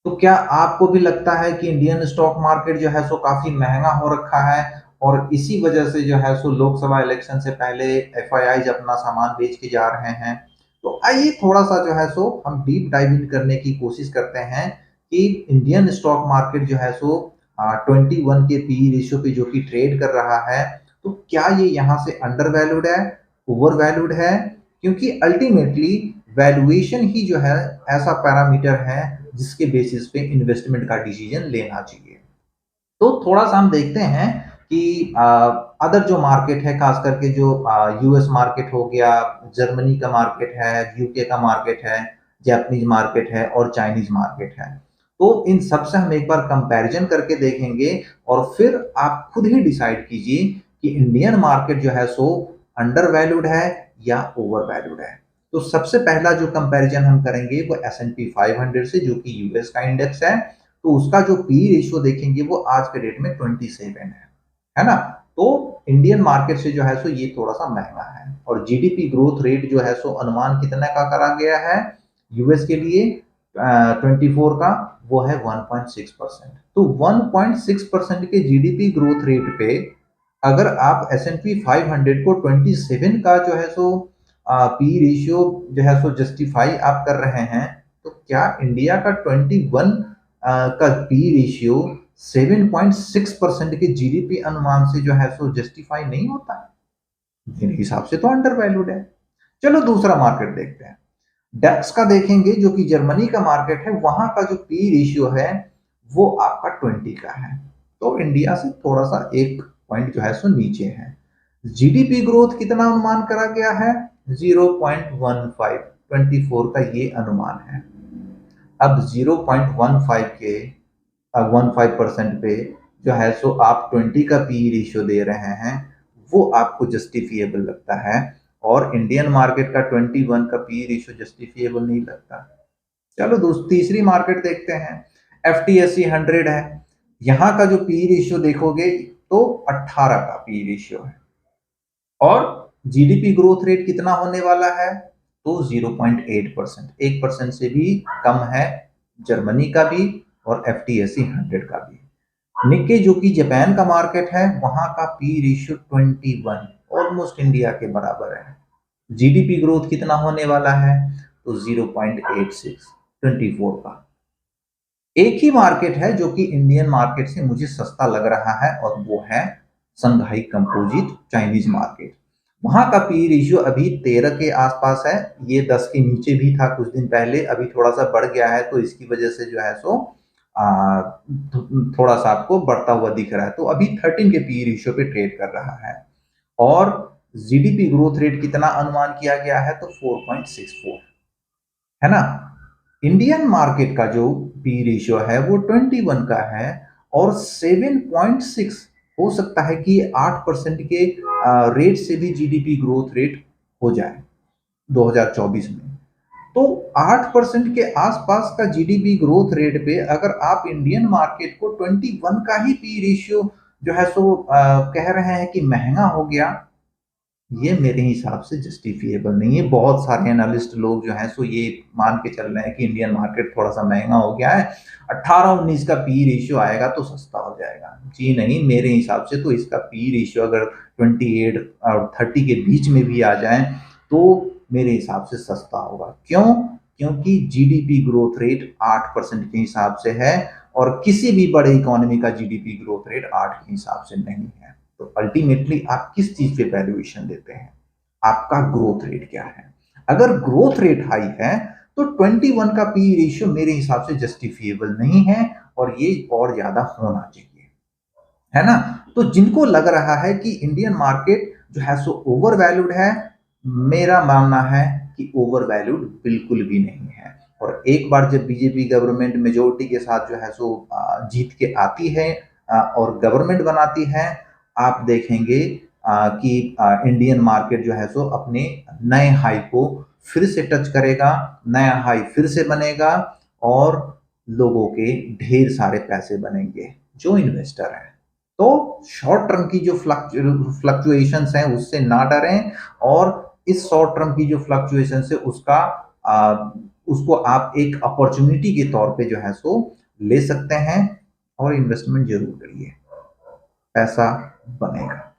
तो क्या आपको भी लगता है कि इंडियन स्टॉक मार्केट जो है सो काफ़ी महँगा हो रखा है और इसी वजह से जो है सो लोकसभा इलेक्शन से पहले एफआईआईज़ अपना सामान बेच के जा रहे हैं? तो आइए थोड़ा-सा जो है सो हम डीप डाइव इन करने की कोशिश करते हैं कि इंडियन स्टॉक मार्केट जो है सो 21 के पीई रेशियो पे जो कि ट्रेड कर रहा है, तो क्या ये यहाँ से अंडर वैल्यूड है, ओवर वैल्यूड है? क्योंकि अल्टीमेटली वैल्यूएशन ही जो है ऐसा पैरामीटर है जिसके बेसिस पे इन्वेस्टमेंट का डिसीजन लेना चाहिए। तो थोड़ा-सा हम देखते हैं कि अदर जो मार्केट है, खास करके जो यूएस मार्केट हो गया, जर्मनी का मार्केट है, यूके का मार्केट है, जापानीज़ मार्केट है और चाइनीज़ मार्केट है। तो इन सब से हम एक बार कंपैरिज़न करके देखेंगे और फिर आप खुद ही डिसाइड कीजिए कि इंडियन मार्केट जो है सो अंडर वैल्यूड है या ओवर वैल्यूड है। तो सबसे पहला जो कंपैरिज़न हम करेंगे वो एस&पी 500 से, जो कि यूएस का इंडेक्स है। तो उसका जो पी रेशियो देखेंगे वो आज के डेट में 27 है ना? तो इंडियन मार्केट से जो है सो ये थोड़ा-सा महँगा है और जीडीपी ग्रोथ रेट जो है सो अनुमान कितने का करा गया है यूएस के लिए 24 का, वो है 1.6%। तो 1.6% के जीडीपी ग्रोथ रेट पे अगर आप एस&पी 500 को 27 का जो है सो पी रेशियो जो है सो जस्टिफाई आप कर रहे हैं, तो क्या इंडिया का 21 का पी रेशियो 7.6% के जीडीपी अनुमान से जो है सो जस्टिफाई नहीं होता? मेरे हिसाब से तो अंडर वैल्यूड है। चलो दूसरा मार्केट देखते हैं। डैक्स का देखेंगे, जो कि जर्मनी का मार्केट है, वहां का जो पी रेशियो है वो आपका 20 का है। तो इंडिया से थोड़ा सा एक पॉइंट जो है सो नीचे है। जीडीपी ग्रोथ कितना अनुमान करा गया है? 0.15, 24 का ये अनुमान है। अब 0.15 के 15% पे जो है सो आप 20 का पी रेशियो दे रहे हैं, वो आपको जस्टिफिएबल लगता है और इंडियन मार्केट का 21 का पी रेशियो जस्टिफिएबल नहीं लगता। चलो तीसरी मार्केट देखते हैं। एफटीएससी 100 है। यहाँ का जो पी रेशियो देखोगे तो 18 का पी रेशियो है और जीडीपी ग्रोथ रेट कितना होने वाला है? तो 0.8%, 1% से भी कम है जर्मनी का भी और एफटीएससी 100 का भी। निक्के, जो कि जापान का मार्केट है, वहां का पी रेशियो 21, ऑलमोस्ट इंडिया के बराबर है। जीडीपी ग्रोथ कितना होने वाला है? तो 0.86, 24 का। एक ही मार्केट है जो कि इंडियन मार्केट से मुझे सस्ता लग रहा है और वो है संघाई कंपोजिट चाइनीज मार्केट। वहां का पी रेशियो अभी 13 के आसपास है। ये 10 के नीचे भी था कुछ दिन पहले, अभी थोड़ा सा बढ़ गया है, तो इसकी वजह से जो है सो आ, थोड़ा सा आपको बढ़ता हुआ दिख रहा है। तो अभी 13 के पी रेशियो पे ट्रेड कर रहा है और जीडीपी ग्रोथ रेट कितना अनुमान किया गया है? तो 4.64 है ना। इंडियन मार्केट का जो पी रेशियो है वो 21 का है और 7.6 हो सकता है कि 8% के रेट से भी जीडीपी ग्रोथ रेट हो जाए 2024 में। तो 8% के आसपास का जीडीपी ग्रोथ रेट पे अगर आप इंडियन मार्केट को 21 का ही पी रेशियो जो है सो कह रहे हैं कि महंगा हो गया, ये मेरे हिसाब से जस्टिफिएबल नहीं है। बहुत सारे एनालिस्ट लोग जो हैं सो ये मान के चल रहे हैं कि इंडियन मार्केट थोड़ा सा महंगा हो गया है, 18-19 का पी रेशियो आएगा तो सस्ता हो जाएगा। जी नहीं, मेरे हिसाब से तो इसका पी रेशियो अगर 28 और 30 के बीच में भी आ जाए तो मेरे हिसाब से सस्ता होगा। क्यों? क्योंकि जीडीपी ग्रोथ रेट 8% के हिसाब से है और किसी भी बड़े इकोनॉमी का जीडीपी ग्रोथ रेट 8 के हिसाब से नहीं है। तो अल्टीमेटली आप किस चीज पे वैल्यूएशन देते हैं? आपका ग्रोथ रेट क्या है? अगर ग्रोथ रेट हाई है तो 21 का पी रेशियो मेरे हिसाब से जस्टिफिएबल नहीं है और ये और ज्यादा होना चाहिए, है ना। तो जिनको लग रहा है कि इंडियन मार्केट जो है सो ओवर वैल्यूड है, मेरा मानना है कि ओवर वैल्यूड बिल्कुल भी नहीं है। और एक बार जब बीजेपी गवर्नमेंट मेजोरिटी के साथ जो है सो जीत के आती है और गवर्नमेंट बनाती है, आप देखेंगे कि इंडियन मार्केट जो है सो अपने नए हाई को फिर से टच करेगा, नया हाई फिर से बनेगा और लोगों के ढेर सारे पैसे बनेंगे जो इन्वेस्टर हैं। तो शॉर्ट टर्म की जो फ्लक्चुएशंस हैं उससे ना डरें और इस शॉर्ट टर्म की जो फ्लक्चुएशन है उसका उसको आप एक अपॉर्चुनिटी के तौर पे जो है सो ले सकते हैं और इन्वेस्टमेंट ज़रूर करिए, पैसा बनेगा।